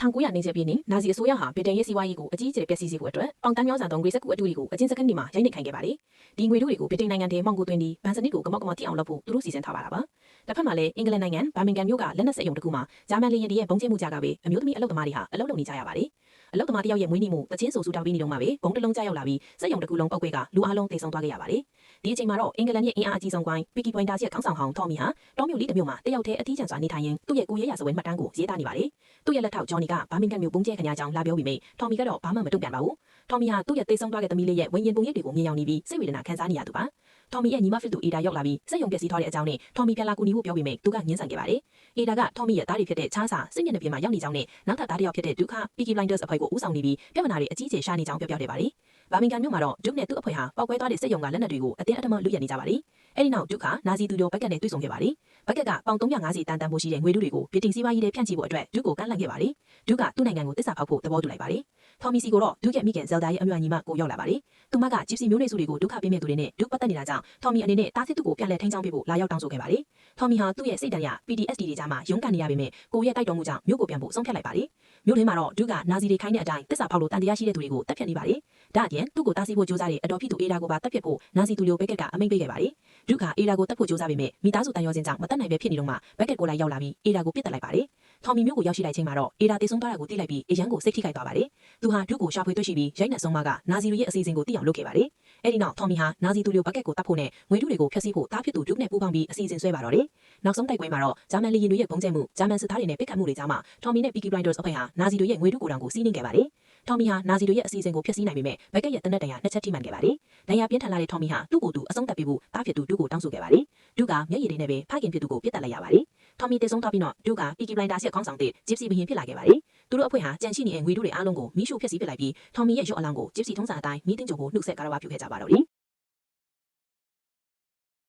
1900年ပြည့်နှစ်နာဇီအစိုးရဟာဗြိတိန်ရဲ့စီးပွားရေးကိုအကြီးအကျယ်ပျက်စီးစေဖို့အတွက်ပေါင်တန်းများစွာသောငွေစက္ကူအတုတွေကိုအချင်းစကန်ဒီမှာရိုက်နှိပ်ခိုင်းခဲ့ပါတယ်။ဒီငွေတုတွေကိုဗြိတိန်နိုင်ငံထဲမှောင်ခိုသွင်းပြီးဘဏ်စနစ်ကိုကမောက်ကမထိအောင်လုပ်ဖို့သူတို့စီစဉ်ထားပါတာပါ။တစ်ဖက်မှာလည်းအင်္ဂလန်နိုင်ငံဘာမင်ဂမ်မြို့ကလက်နက်စက်ရုံတစ်ခုမှာဂျာမန်လေယာဉ်တွေရဲ့ဘုံကျင်းမှုကြကပဲအမျိုးသမီးအလုပ်သမားတွေဟာအလုပ်လုပ်နေကြရပါတယ်။အလုပ်သမားတယောက်ရဲ့မွေးနေ့မှုတချင်းဆိုဆူတောင်းပြီးနေတော့မှပဲဘုံတစ်လုံးကျရောက်လာပြီးစက်ရုံတစ်ခုလုံးပောက်ကွဲကလူအလုံးတိတ်ဆုံးသွားခဲ့ရပါတယ်။ဒီအချိန်မှာတော့အင်္ဂလန်ရဲ့အင်အားအကြီးဆုံးကွိုင်းပီကီပွိုင်တာရဲ့ခေါင်းဆောင်ဟောင်းထော်မီဟာတောမြို့လေးတစ်မြို့မှာတယောက်တည်းအထီးကျန်စွာနေထိုင်ရင်းသူ့ရဲ့ကိုရဲရာဇဝဲမှတ်တမ်းကိုရေးသားနေပါတယ်။သူ့ရဲ့လက်ထောက်ဂျော်နီကဘာမင်ဂမ်မြို့ဘုံကျဲခညာကြောင်းလာပြောပြီးမိထော်မီကတော့ဘာမှမတုံ့ပြန်ပါဘူး။ထော်မီဟာသူ့ရဲ့တိတ်ဆုံးသွားတဲ့သမီးလေးရဲ့ဝိညာဉ်ပုံရိပ်တွေကိုမြင်ရောက်နေပြီးစိတ်ဝေဒနာခံစားနေရသူပါ။ထော်မီရဲ့ညီမဖြစ်သူအေဒါရောက်လာပြီးစက်ရုံပျက်စီးသွားတဲ့အကြောင်းနဲ့ထော်မီပြန်လာကူညီဖို့ပြောပြီးမိသူကညှင်းဆန်ခဲ့ပါတယ်။အေဒါကထော်မီရဲ့သားတွေဖြစ်တဲ့ချားစာစစ်မျက်နှာပြင်မှာရောက်နေကြောင်းနဲ့နောက်ထပ်သားတစ်ယောက်ဖြစ်တဲ့ဒုက္ခပီကီဘလိုင်းဒါစ်အဖွဲ့ကိုဦးဆောင်နေပြီးပြဿနာတွေအကြီးအကျယ်ရှာနေကြောင်းပြောပြခဲ့ပါတယ်။ဘာမင်ဂမ်မြို့မှာတော့ဒုနဲ့သူ့အဖွဲ့ဟာပောက်ကွဲသွားတဲ့စက်ရုံကလက်နက်တွေကိုအတင်းအဓမ္မလုယက်နေကြပါတယ်။အဲဒီနောက်ဒုက္ခနာဇီသူတို့ဘက်ကနဲ့တွေ့ဆုံခဲ့ပါတယ်။ဘက်ကပေါင်350တန်ဖိုးရှိတဲ့ငွေတုတွေကိုဗြိတိန်စီးပွားရေးတွေဖြန့်ချိဖို့အတွက်ဒုကိုကန့်လန့်ခဲ့ပါတယ်။ဒုကသူ့နိုင်ငံကိုတစ္ဆာဖောက်ဖို့သဘောတူလိုက်ပါတယ်။ထော်မီစီကိုတော့ဒုရဲ့မိခင်ဇယ်ဒါရဲ့အမျိုးညီမကိုရောက်လာပါတယ်။သူမကဂျစ်စီမျိုးနွယ်စုတွေကိုဒုက္ခပေးမဲ့သူတွေနဲ့ဒုပတ်သက်နေတာကြောင့်ထော်မီအနေနဲ့တားစစ်သူကိုပြန်လည်ထိန်းချောင်းပေးဖို့လာရောက်တောင်းဆိုခဲ့ပါတယ်။ထော်မီဟာသူ့ရဲ့စိတ်ဓာတ်ရ PTSD တွေကြားမှာရုန်းကန်နေရပေမဲ့ကိုရဲ့တိုက်တော်မှုကြောင့်မြို့ကိုပြန်ဖို့ဆုံးဖြတ်လိုက်ပါတယ်။မြို့ထဲမှာတော့ဒုကနာဇီတွေခိုင်းတဲ့အတိုင်းတစ္ဆာဖောက်လို့တန်တရားရှိတဲ့သူတွေကိုတပ်ဖြတ်နေပါတယ်။ဒါအပြင်သူ့ကိုတားဆီးဖို့ကြိုးစားတဲ့အတော်ဖြစ်သူအေဒါကိုပါတပ်ဖြတ်ဖို့နာဇီသူမျိုးဘက်ကကအမိန့်ပေးခဲ့ပါတယ်။ဒုကအေဒါကိုတပ်ဖို့ကြိုးစားပေမဲ့မိသားစုတန်ရောစင်ကြောင့်မတက်နိုင်ပဲဖြစ်နေတော့မှဘက်ကကိုလိုက်ရောက်လာပြီးအေဒါကိုပစ်တက်လိုက်ပါတယ်။ထော်မီမျိုးကိုရောက်ရှိလိုက်ချိန်မှာတော့အေဒါတေဆုံးသွားတာကိုသိလိုက်ပြီးအရန်ကိုစိတ်ထိခိုက်သွားပါတယ်။သူဟာဒုကိုရှာဖွေတွေ့ရှိပြီးရိုက်နှက်ဆုံးမကနာဇီတွေရဲ့အစီအစဉ်ကိုသိအောင်လုပ်ခဲ့ပါတယ်။အဲဒီနောက်ထော်မီဟာနာဇီသူမျိုးဘက်ကကိုတပ်ဖို့နဲ့ငွေတုတွေကိုဖျက်ဆီးဖို့တားဖြစ်သူဒုနဲ့ပူးပေါင်းပြီးအစီအစဉ်ဆွဲပါတော့တယ်။နောက်ဆုံးတိုက်ပွဲမှာတော့ဂျာမန်လေယာဉ်တွေရဲ့ပုံကျဲမှုဂျာမန်စစ်သားတွေနဲ့ပစ်ခတ်မှုတွေကြားမှာထော်မီနဲ့ပီကီဘလိုင်းဒါစ်အဖွဲ့ဟာနာဇီတွေရဲ့ငွေတုကိုတောင်ကိုစီးနှင်းခဲ့ပါတယ်။ထော်မီဟာနာဇီတွေရဲ့အစီအစဉ်ကိုဖျက်ဆီးနိုင်ပေမဲ့ဘက်ကရဲ့တနက်တန်ရနှစ်ချက်ထိမှန်ခဲ့ပါတယ်။ဒဏ်ရာပြင်းထန်လာတဲ့ထော်မီဟာသူ့ကိုယ်သူအဆုံးသတ်ပေးဖို့တားဖြစ်သူဒုကိုတောင်းဆိုခဲ့ပါတယ်။ဒုကမျက်ရည်တွေနဲ့ပဲဖခင်ဖြစ်သူကိုပြစ်တက်လိုက်ရပါတယ်။ထော်မီတေဆုံးသွားပြီးတော့ဒုကပီကီဘလိုင်းဒါစ်ရဲ့ခေါင်းဆောင်တဲ့ဂျစ်စီဘရင်ဖြစ်လာခဲ့ပါတယ်။သူတို့အဖွဲ့ဟာကြံရှိနေတဲ့ငွေတုတွေအားလုံးကိုမီးရှို့ဖျက်ဆီးပစ်လိုက်ပြီးထော်မီရဲ့ရုပ်အလောင်းကိုဂျစ်စီထုံးစံအတိုင်းမီးတင်ကြိုကိုနှုတ်ဆက်ကာရဝါပြုခဲ့ကြပါတော့တယ်